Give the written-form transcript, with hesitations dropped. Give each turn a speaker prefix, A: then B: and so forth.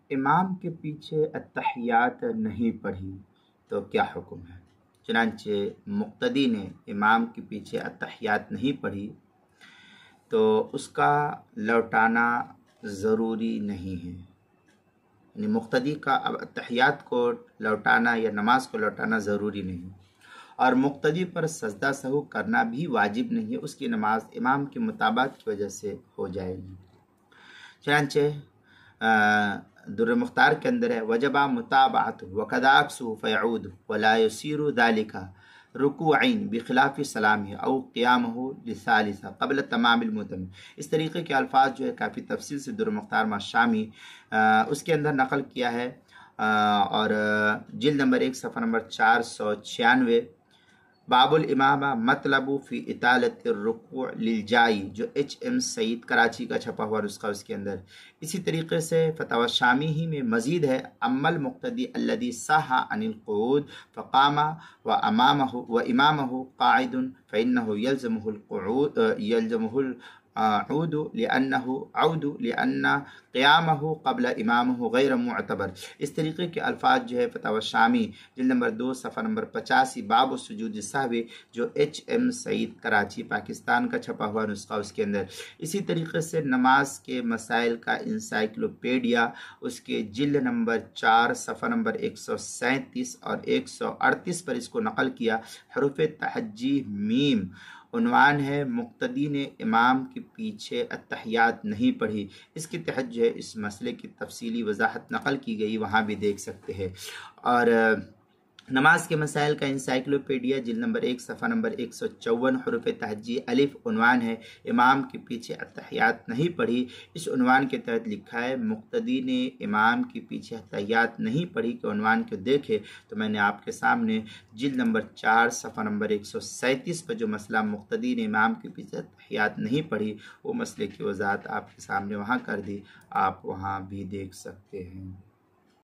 A: امام کے پیچھے اتحیات نہیں پڑھی تو کیا حکم ہے؟ چنانچہ مقتدی نے امام کے پیچھے اتحیات نہیں پڑھی تو اس کا لوٹانا ضروری نہیں ہے، یعنی مقتدی کا اب اتحیات کو لوٹانا یا نماز کو لوٹانا ضروری نہیں، اور مقتدی پر سجدہ سہو کرنا بھی واجب نہیں ہے، اس کی نماز امام کی مطابقت کی وجہ سے ہو جائے گی۔ چنانچہ در مختار کے اندر ہے وجبہ متابعت وقداکسو فیعود ولا یسیر ذالک رکوعین بخلاف سلامہ او قیامہ لثالثہ قبل تمام المتم۔ اس طریقے کے الفاظ جو ہے کافی تفصیل سے در مختار شامی اس کے اندر نقل کیا ہے، اور جلد نمبر 1 صفحہ نمبر 496 باب الامامہ مطلب فی اطالت الرکوع للجائی، جو ایچ ایم سعید کراچی کا چھپا ہوا نسخہ اس کے اندر۔ اسی طریقے سے فتاوی شامی ہی میں مزید ہے اما المقتدی الذی صح عن القعود فقام وامامہ قاعد فانہ یلزمہ العود لأن قیامہ قبل امامہ غیر معتبر۔ اس طریقے کے الفاظ جو ہے فتاوی شامی جلد نمبر 2 صفحہ نمبر 85 باب السجود السہوی، جو ایچ ایم سعید کراچی پاکستان کا چھپا ہوا نسخہ اس کے اندر۔ اسی طریقے سے نماز کے مسائل کا انسائکلوپیڈیا اس کے جلد نمبر 4 صفحہ نمبر 137 اور 138 پر اس کو نقل کیا۔ حروف تہجی میم، عنوان ہے مقتدی نے امام کے پیچھے اتحیات نہیں پڑھی، اس کے تحت جو ہے اس مسئلے کی تفصیلی وضاحت نقل کی گئی، وہاں بھی دیکھ سکتے ہیں۔ اور نماز کے مسائل کا انسائکلوپیڈیا جلد نمبر 1 صفحہ نمبر 154 حروف تہجی الف، عنوان ہے امام کے پیچھے اتحیات نہیں پڑھی۔ اس عنوان کے تحت لکھا ہے مقتدی نے امام کے پیچھے اتحیات نہیں پڑھی کے عنوان کو دیکھے تو میں نے آپ کے سامنے جلد نمبر 4 صفحہ نمبر 137 پر جو مسئلہ مقتدی نے امام کے پیچھے اتحیات نہیں پڑھی، وہ مسئلے کی وضاحت آپ کے سامنے وہاں کر دی، آپ وہاں بھی دیکھ سکتے ہیں۔